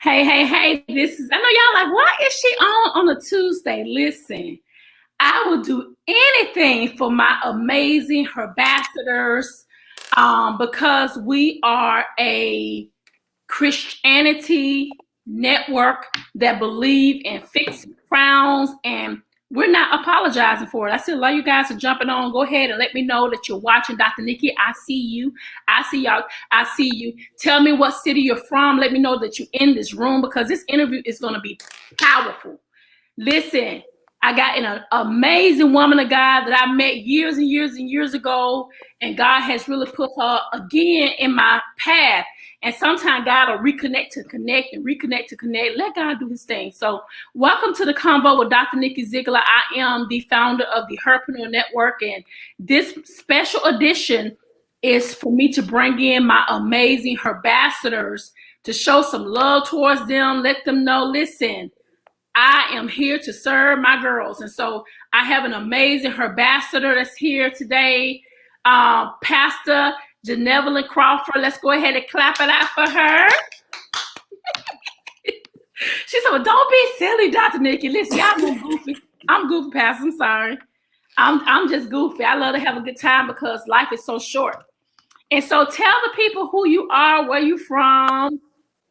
Hey, I know y'all like, why is she on a Tuesday? Listen, I will do anything for my amazing ambassadors because we are a Christianity network that believe in fixed crowns, and we're not apologizing for it. I see a lot of you guys are jumping on. Go ahead and let me know that you're watching. Dr. Nikki, I see you. I see y'all. I see you. Tell me what city you're from. Let me know that you're in this room because this interview is going to be powerful. Listen, I got an amazing woman of God that I met years and years and years ago, and God has really put her again in my path. And sometimes God will reconnect to connect and reconnect to connect. Let God do his thing. So welcome to the Convo with Dr. Nikki Zeigler. I am the founder of the Herpreneur Network, and this special edition is for me to bring in my amazing ambassadors to show some love towards them, let them know, listen, I am here to serve my girls. And so I have an amazing ambassador that's here today, Pastor Genevelyn Crawford. Let's go ahead and clap it out for her. She said, well, don't be silly, Dr. Nikki. Listen, y'all know goofy. I'm goofy, Pastor. I'm sorry. I'm just goofy. I love to have a good time because life is so short. And so tell the people who you are, where you from,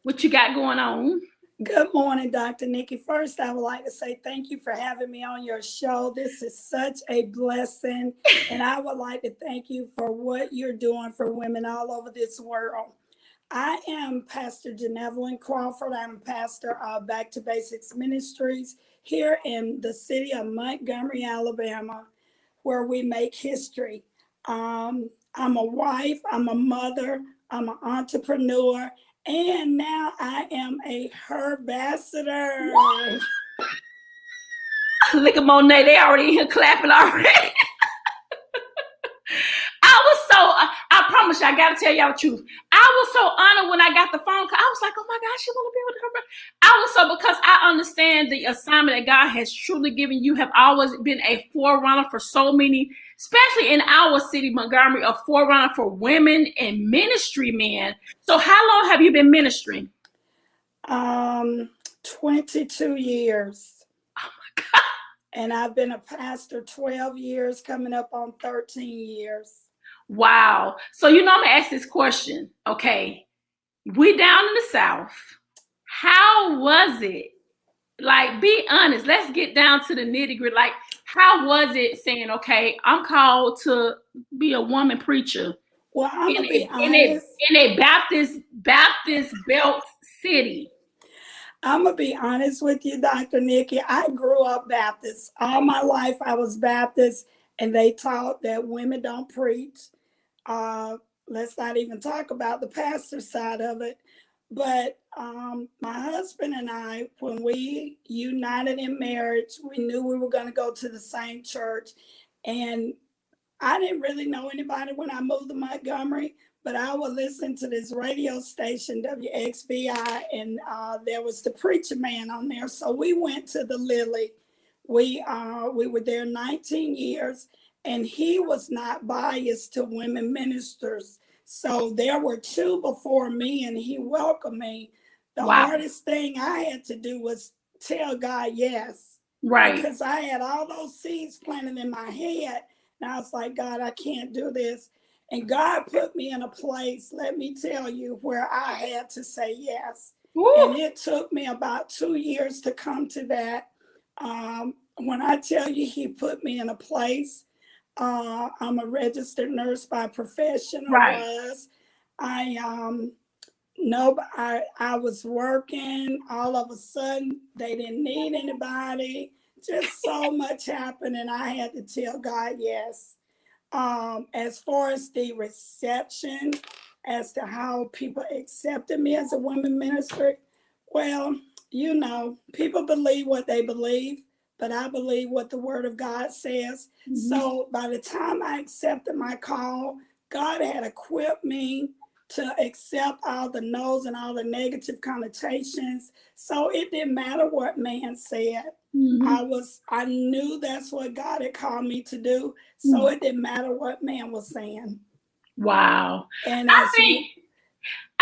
what you got going on. Good morning, Dr. Nikki. First, I would like to say thank you for having me on your show. This is such a blessing, and I would like to thank you for what you're doing for women all over this world. I am Pastor Genevelyn Crawford. I'm pastor of Back to Basics Ministries here in the city of Montgomery, Alabama, where we make history. I'm a wife, I'm a mother, I'm an entrepreneur, and now I am a ambassador. Look at Monet, they already here clapping already. I promise you, I gotta tell y'all the truth. I was so honored when I got the phone call. I was like, oh my gosh, she wanna be with her. I was so, because I understand the assignment that God has truly given you, have always been a forerunner for so many, especially in our city, Montgomery, a forerunner for women and ministry men. So how long have you been ministering? 22 years. Oh my God. And I've been a pastor 12 years, coming up on 13 years. Wow. So, I'm going to ask this question. Okay. We down in the South. How was it? Like, be honest. Let's get down to the nitty gritty. Like, how was it saying, okay, I'm called to be a woman preacher? Well, I'm going to be honest. In a Baptist belt city. I'm going to be honest with you, Dr. Nikki. I grew up Baptist. All my life I was Baptist, and they taught that women don't preach. Let's not even talk about the pastor side of it. But my husband and I, when we united in marriage, we knew we were going to go to the same church. And I didn't really know anybody when I moved to Montgomery, but I would listen to this radio station, WXVI, and there was the preacher man on there. So we went to the Lily. We were there 19 years, and he was not biased to women ministers. So there were two before me, and he welcomed me. The hardest thing I had to do was tell God yes. Right. Because I had all those seeds planted in my head, and I was like, God, I can't do this. And God put me in a place, let me tell you, where I had to say yes. Woo. And it took me about 2 years to come to that. When I tell you he put me in a place, I'm a registered nurse by profession. Right. I was working. All of a sudden, they didn't need anybody. Just so much happened, and I had to tell God yes. As far as the reception, as to how people accepted me as a women minister, Well, you know, people believe what they believe, but I believe what the Word of God says. Mhm. So by the time I accepted my call, God had equipped me to accept all the no's and all the negative connotations. So it didn't matter what man said. Mhm. I knew that's what God had called me to do. So it didn't matter what man was saying. Wow. And I as think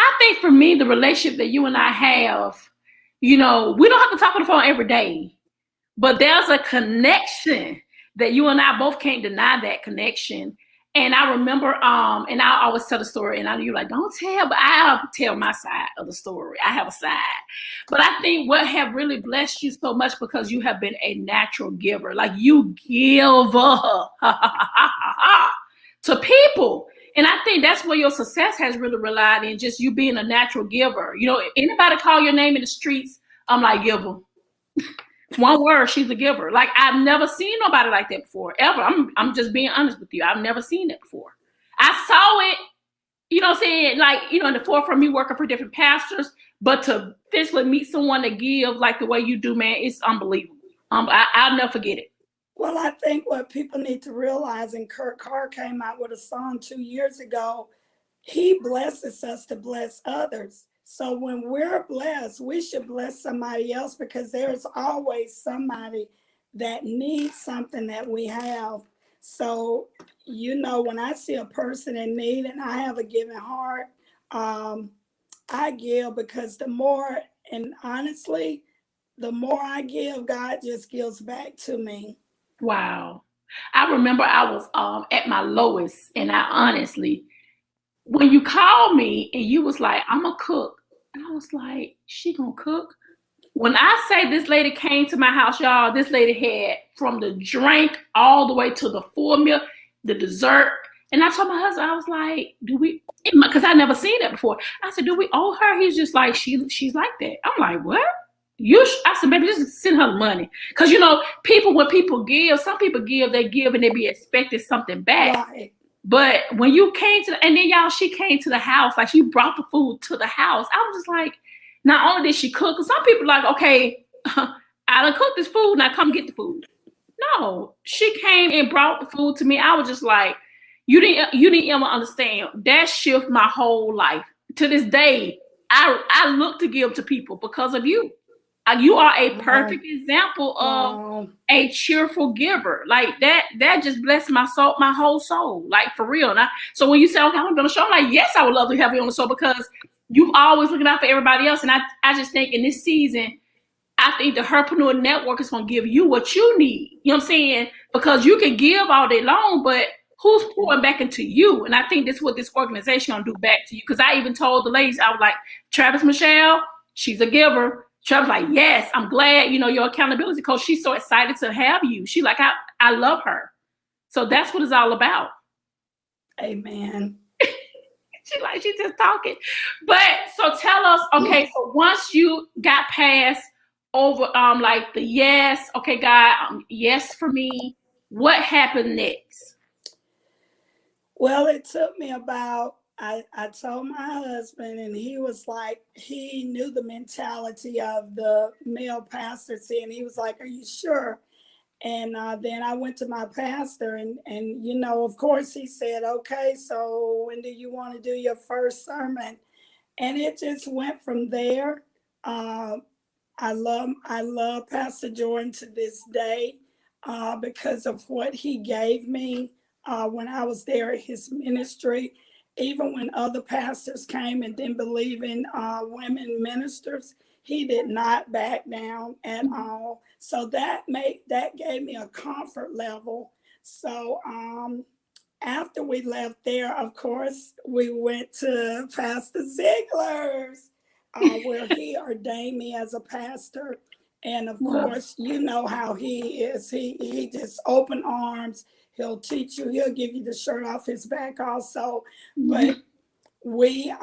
I think for me, the relationship that you and I have, you know, we don't have to talk on the phone every day, but there's a connection that you and I both can't deny that connection. And I remember, and I always tell the story, and I know you're like, don't tell, but I'll tell my side of the story. I have a side. But I think what have really blessed you so much because you have been a natural giver. Like you give to people. And I think that's where your success has really relied in, just you being a natural giver. You know, anybody call your name in the streets, I'm like, give them. One word, she's a giver. Like I've never seen nobody like that before, ever. I'm just being honest with you. I've never seen that before. I saw it, you know what I'm saying, like, you know, in the forefront, me working for different pastors, but to physically meet someone to give like the way you do, man, it's unbelievable. I'll never forget it. Well, I think what people need to realize, and Kurt Carr came out with a song 2 years ago, he blesses us to bless others. So when we're blessed, we should bless somebody else because there's always somebody that needs something that we have. So, you know, when I see a person in need and I have a giving heart, I give because the more, and honestly, the more I give, God just gives back to me. Wow. I remember I was at my lowest, and I honestly, when you called me and you was like, I'm a cook, I was like, she gonna cook? When I say this lady came to my house, y'all, this lady had from the drink all the way to the full meal, the dessert. And I told my husband, I was like, do we, because I never seen that before. I said, do we owe her? He's just like, she's like that. I'm like, what? I said, baby, just send her the money. Because, you know, when people give, some people give, they give and they be expecting something back. Right. But when you came and then y'all, she came to the house, like she brought the food to the house. I was just like, not only did she cook, because some people like, okay, I done cooked this food, now come get the food. No, she came and brought the food to me. I was just like, you didn't ever understand. That shift my whole life. To this day, I look to give to people because of you. You are a perfect example of a cheerful giver. Like that just blessed my soul, my whole soul. Like for real. So when you say, okay, I'm gonna show, I'm like, yes, I would love to have you on the show because you always looking out for everybody else. And I just think in this season, I think the Herpreneur Network is gonna give you what you need. You know what I'm saying? Because you can give all day long, but who's pouring back into you? And I think that's what this organization gonna do back to you. Because I even told the ladies, I was like, Travis Michelle, she's a giver. Travis like, yes, I'm glad, you know, your accountability coach. She's so excited to have you. She like, I love her. So that's what it's all about. Amen. She's just talking. But so tell us, okay, so once you got past over like the yes, okay, God, yes for me, what happened next? Well, it took me about, I told my husband, and he was like, he knew the mentality of the male pastor, and he was like, are you sure? And then I went to my pastor, and you know, of course, he said, okay, so when do you want to do your first sermon? And it just went from there. I love Pastor Jordan to this day because of what he gave me when I was there at his ministry. Even when other pastors came and didn't believe in women ministers, he did not back down at all. So that gave me a comfort level. So after we left there, of course, we went to Pastor Zeigler's, where he ordained me as a pastor. And of course, you know how he is. He just open arms. He'll teach you. He'll give you the shirt off his back also. But what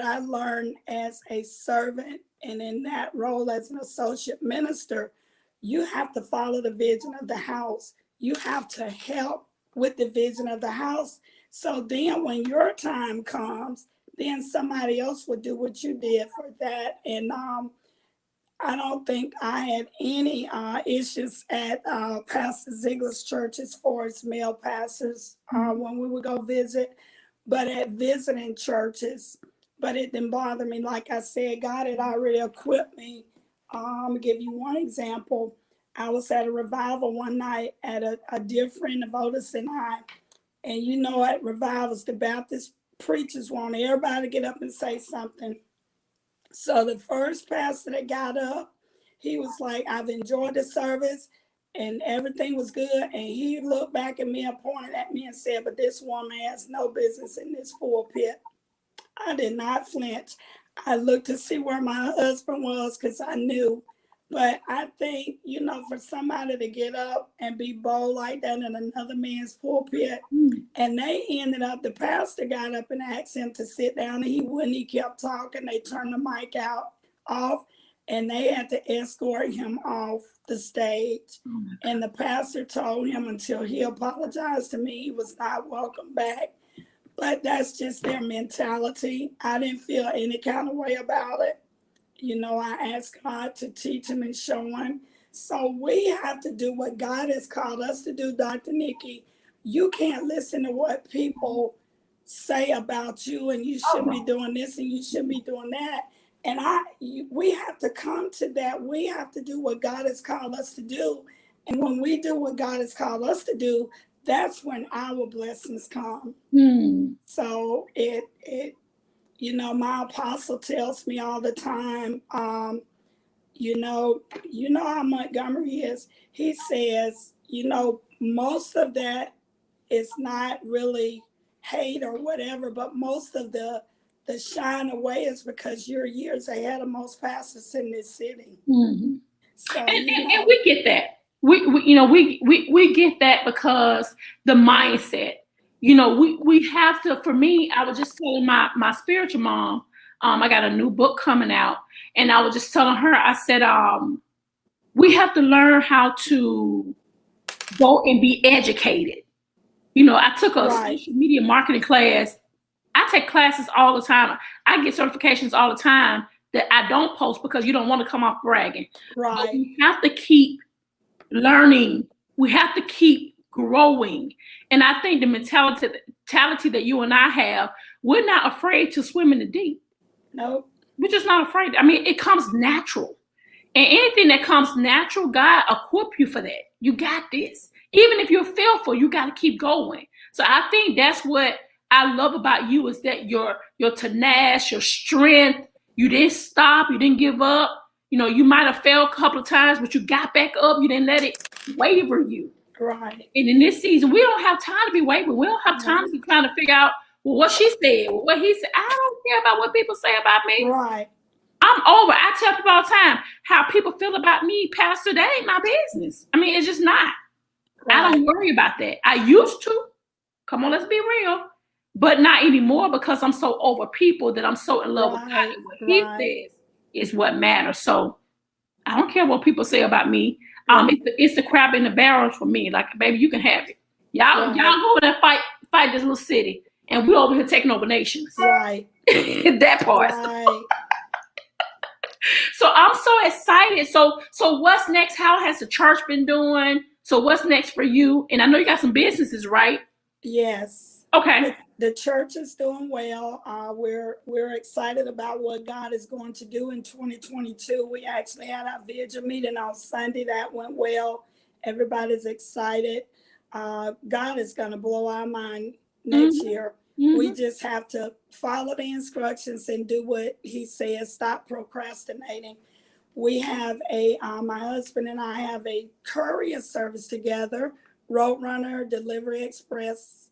I learned as a servant and in that role as an associate minister, you have to follow the vision of the house. You have to help with the vision of the house. So then when your time comes, then somebody else would do what you did for that. And I don't think I had any issues at Pastor Zeigler's church as far as male pastors when we would go visit, but at visiting churches. But it didn't bother me. Like I said, God had already equipped me. I'm going to give you one example. I was at a revival one night at a dear friend of Otis and I. And you know, at revivals, the Baptist preachers want everybody to get up and say something. So the first pastor that got up, he was like, I've enjoyed the service and everything was good. And he looked back at me and pointed at me and said, but this woman has no business in this pulpit. I did not flinch. I looked to see where my husband was because I knew. But I think, you know, for somebody to get up and be bold like that in another man's pulpit, and they ended up, the pastor got up and asked him to sit down, and he wouldn't. He kept talking. They turned the mic off, and they had to escort him off the stage. And the pastor told him until he apologized to me, he was not welcome back. But that's just their mentality. I didn't feel any kind of way about it. You know, I asked God to teach him and show him. So we have to do what God has called us to do, Dr. Nikki. You can't listen to what people say about you and you shouldn't be doing this and you shouldn't be doing that. And we have to come to that. We have to do what God has called us to do. And when we do what God has called us to do, that's when our blessings come. So you know, my apostle tells me all the time, you know how Montgomery is. He says, you know, most of that is not really hate or whatever, but most of the shine away is because you're years ahead of most pastors in this city. So, and we get that. We get that because the mindset. You know, we have to, for me, I was just telling my spiritual mom, I got a new book coming out, and I was just telling her, I said, we have to learn how to go and be educated. You know, I took a social media marketing class. I take classes all the time. I get certifications all the time that I don't post because you don't want to come off bragging. But we have to keep learning. We have to keep growing. And I think the mentality that you and I have, we're not afraid to swim in the deep. No. We're just not afraid. I mean, it comes natural. And anything that comes natural, God equip you for that. You got this. Even if you're fearful, you got to keep going. So I think that's what I love about you is that your tenacious, your strength, you didn't stop, you didn't give up. You know, you might have failed a couple of times, but you got back up. You didn't let it waver you. Right. And in this season, we don't have time to be wavering. We don't have time to be trying to figure out, well, what she said, what he said. I don't care about what people say about me. Right. I'm over. I tell people all the time how people feel about me, Pastor, that ain't my business. I mean, it's just not. Right. I don't worry about that. I used to. Come on, let's be real. But not anymore because I'm so over people that I'm so in love with God. And what he says is what matters. So I don't care what people say about me. It's the crab in the barrel for me. Like, baby, you can have it. Y'all go over there and fight this little city. And we're over here taking over nations. Right. That part. Right. So I'm so excited. So what's next? How has the church been doing? So what's next for you? And I know you got some businesses, right? Yes. Okay. The church is doing well. We're excited about what God is going to do in 2022. We actually had our vision meeting on Sunday. That went well. Everybody's excited. God is going to blow our mind next year. We just have to follow the instructions and do what he says. Stop procrastinating. We have my husband and I have a courier service together, Roadrunner Delivery Express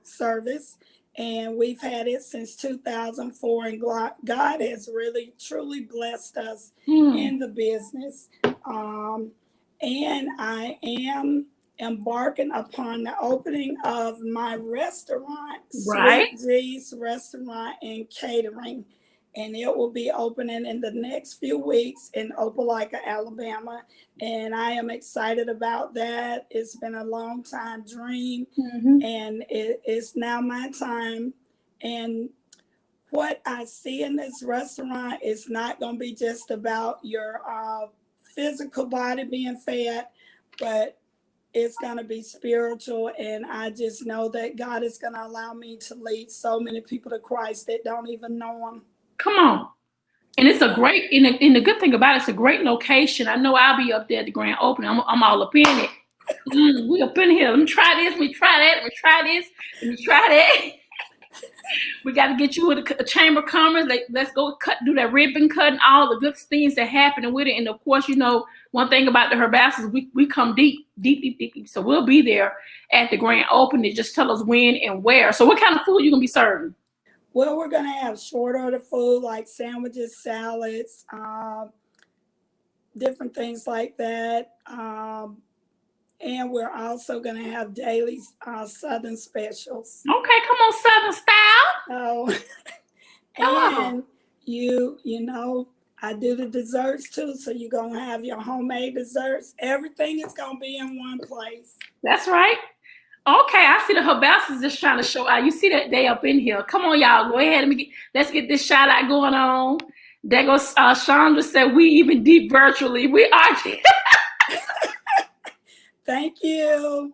service. And we've had it since 2004. And God has really, truly blessed us in the business. And I am embarking upon the opening of my restaurant, Sweet G's Restaurant and Catering. And it will be opening in the next few weeks in Opelika, Alabama. And I am excited about that. It's been a long time dream, and it's now my time. And what I see in this restaurant is not going to be just about your physical body being fed, but it's going to be spiritual. And I just know that God is going to allow me to lead so many people to Christ that don't even know him. Come on. And it's a great, and the good thing about it, it's a great location. I know I'll be up there at the grand opening. I'm all up in it. We up in here. Let me try this. We try that. We try this. Let me try that. We got to get you with a chamber of commerce. Let's go do that ribbon cutting, all the good things that happen with it. And of course, one thing about the Herbasses, we come deep. So we'll be there at the grand opening. Just tell us when and where. So what kind of food you gonna be serving? Well, we're going to have short order food like sandwiches, salads, different things like that. And we're also going to have daily Southern specials. Okay, come on, Southern style. And I do the desserts too. So you're going to have your homemade desserts. Everything is going to be in one place. That's right. Okay, I see the Herbasses just trying to show out. You see that they up in here. Come on, y'all. Go ahead and let's get this shout out going on. There goes Chandra said, we even deep virtually. We are. Thank you.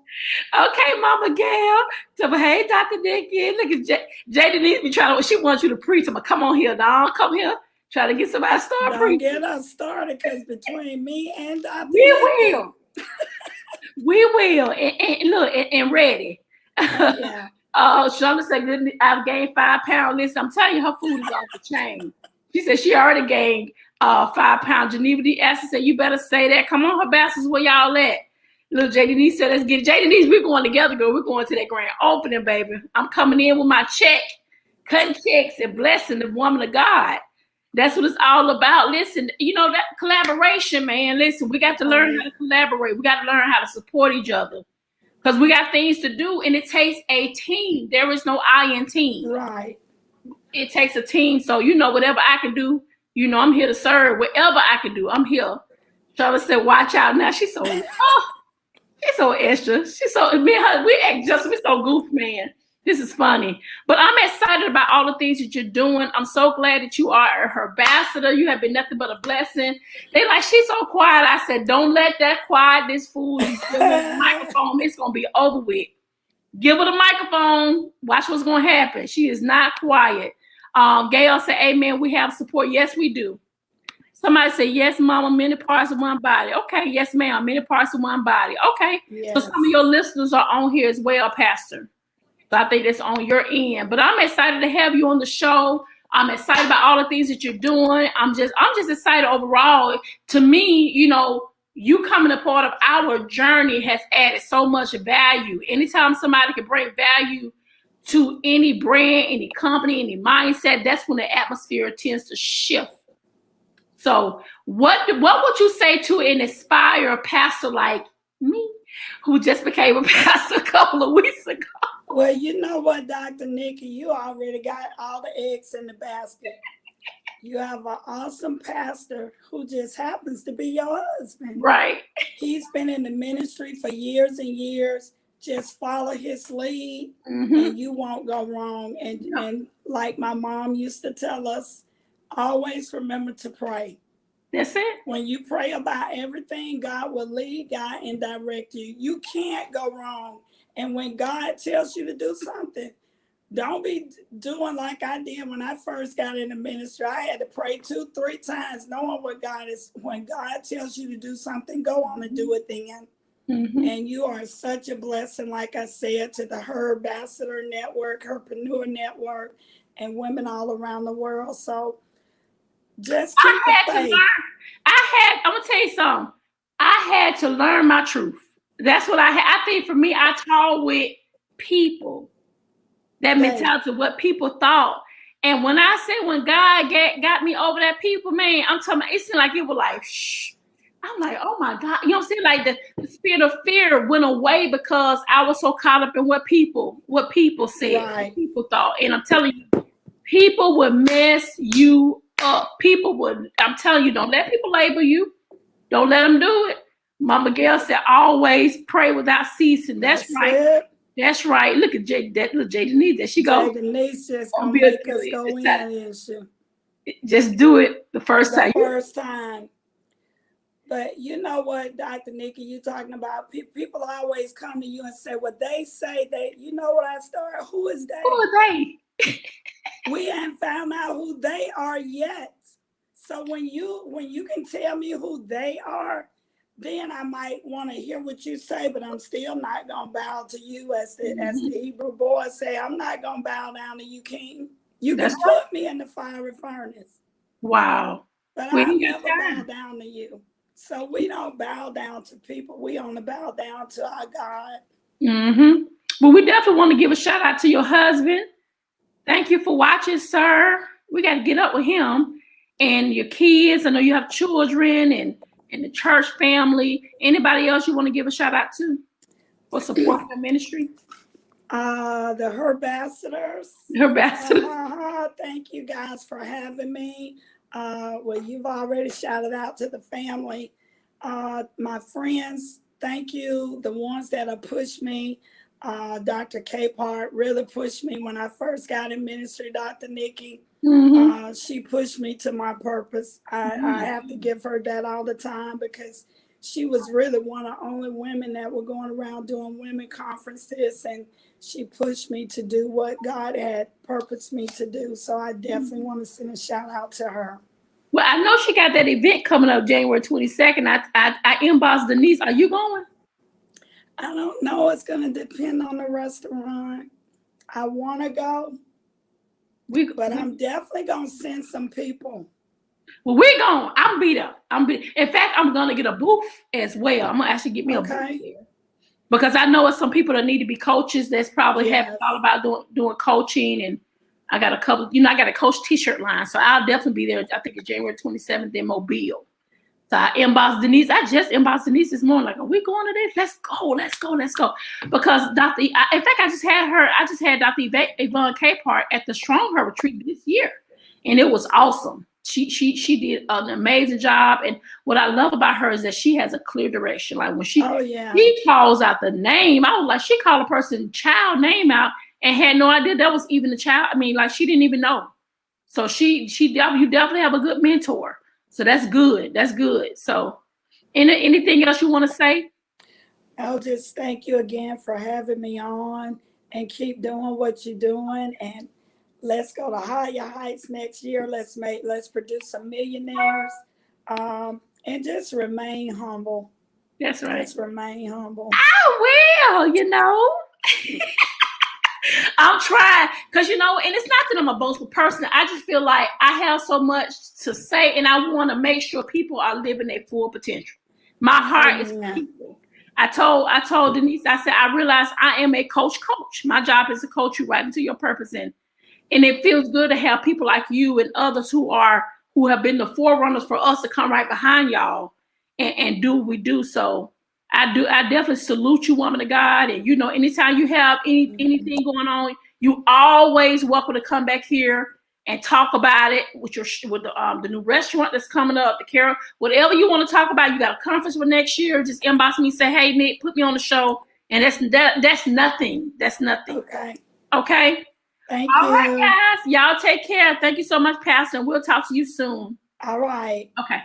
Okay, Mama Gail. So, hey, Dr. Nikki. Look at Jada needs me trying. She wants you to preach. I'm like, come on here, dog. Come here. Try to get somebody started. Don't get us started, because between me and Dr. We will. We will. And look, and ready. Yeah. Shonda said, I've gained 5 pounds. Listen, I'm telling you, her food is off the chain. She said she already gained 5 pounds. Genevelyn Crawford said, you better say that. Come on, Herbasses, where y'all at? Little J. Denise said, let's get it. J. Denise, we're going together, girl. We're going to that grand opening, baby. I'm coming in with my check, cutting checks and blessing the woman of God. That's what it's all about. Listen, that collaboration, man. Listen, we got to learn how to collaborate. We got to learn how to support each other, because we got things to do, and it takes a team. There is no I in team. Right. It takes a team. So, whatever I can do, I'm here to serve. Whatever I can do, I'm here. Charlotte said, watch out. Now she's so, she's so extra. She's so, me and her, we so goofy, man. This is funny. But I'm excited about all the things that you're doing. I'm so glad that you are her ambassador. You have been nothing but a blessing. They like, she's so quiet. I said, don't let that quietness fool you. Give her the microphone. It's going to be over with. Give her the microphone. Watch what's going to happen. She is not quiet. Gail said, amen, we have support. Yes, we do. Somebody said, yes, mama, many parts of one body. Okay, yes, ma'am, many parts of one body. Okay. Yes. So some of your listeners are on here as well, Pastor. So I think that's on your end. But I'm excited to have you on the show. I'm excited about all the things that you're doing. I'm just excited overall. To me, you coming a part of our journey has added so much value. Anytime somebody can bring value to any brand, any company, any mindset, that's when the atmosphere tends to shift. So what would you say to an inspire pastor like me, who just became a pastor a couple of weeks ago? Well, you know what, Dr. Nikki, you already got all the eggs in the basket. You have an awesome pastor who just happens to be your husband. Right. He's been in the ministry for years and years. Just follow his lead, and you won't go wrong. And like my mom used to tell us, always remember to pray. That's it. When you pray about everything, God will lead, guide, and direct you. You can't go wrong. And when God tells you to do something, don't be doing like I did when I first got in the ministry. I had to pray 2-3 times, knowing what God is. When God tells you to do something, go on and do it then. And you are such a blessing, like I said, to the Her Ambassador Network, Herpreneur Network, and women all around the world. So just keep the faith. I'm going to tell you something. I had to learn my truth. That's what I had. I think for me, I talk with people. That mentality, what people thought. And when I say when God got me over that people, man, I'm talking about, it seemed like it was like, shh. I'm like, oh my God. You know what I'm saying? Like the spirit of fear went away because I was so caught up in what people said, what people thought. And I'm telling you, people would mess you up. I'm telling you, don't let people label you. Don't let them do it. Mama Gail said, always pray without ceasing. That's right. That's right. Look at Jay Denise. There she go. Jay Denise just Gonna gonna be a make us go in, isn't she? Just do it the first The time. first time. But you know what, Dr. Nikki, you talking about people always come to you and say, well, they say they, you know what I started? Who is they? Who are they? We haven't found out who they are yet. So when you can tell me who they are, then I might want to hear what you say, but I'm still not gonna bow to you, as the Hebrew boys say. I'm not gonna bow down to you, King. You can put me in the fiery furnace. Wow. But I'll never bow down to you. So we don't bow down to people. We only bow down to our God. Mm-hmm. Well, we definitely want to give a shout out to your husband. Thank you for watching, sir. We got to get up with him and your kids. I know you have children and the church family. Anybody else you want to give a shout out to for supporting the ministry? The Herbassadors. Thank you guys for having me. Well, you've already shouted out to the family. My friends, thank you. The ones that have pushed me. Dr. Capehart really pushed me when I first got in ministry, Dr. Nikki. Mm-hmm. She pushed me to my purpose. I have to give her that all the time, because she was really one of the only women that were going around doing women conferences, and she pushed me to do what God had purposed me to do. So I definitely want to send a shout out to her. Well, I know she got that event coming up January 22nd. I inboxed Denise. Are you going? I don't know. It's going to depend on the restaurant. I want to go, but I'm definitely going to send some people. Well, we're going. I'll be there. In fact, I'm going to get a booth as well. I'm going to actually get me a booth here. Because I know it's some people that need to be coaches that's probably haven't thought about doing coaching. And I got a couple, I got a coach t-shirt line. So I'll definitely be there. I think it's January 27th in Mobile. So I inboxed Denise. I just inboxed Denise this morning. Like, are we going to this? Let's go. Because in fact, I just had Dr. Yvonne Capehart at the Strong Her retreat this year. And it was awesome. She did an amazing job. And what I love about her is that she has a clear direction. Like when she calls out the name, I was like, she called a person's child name out and had no idea that was even the child. I mean, like she didn't even know. So you definitely have a good mentor. So that's good. That's good. So anything else you want to say? I'll just thank you again for having me on, and keep doing what you're doing, and let's go to higher heights next year. Let's produce some millionaires, and just remain humble. That's right. Just remain humble. I will, I'm trying, because and it's not that I'm a boastful person. I just feel like I have so much to say, and I want to make sure people are living their full potential. My heart is people. I told Denise, I said, I realize I am a coach. My job is to coach you right into your purpose, and it feels good to have people like you and others who have been the forerunners for us to come right behind y'all and do what we do. So I definitely salute you, woman of God. And anytime you have anything going on, you always welcome to come back here and talk about it with the new restaurant that's coming up, the Carol, whatever you want to talk about. You got a conference for next year, just inbox me, say, hey Nick, put me on the show. And that's nothing. That's nothing. Okay. Thank you. All right, guys. Y'all take care. Thank you so much, Pastor. And we'll talk to you soon. All right. Okay.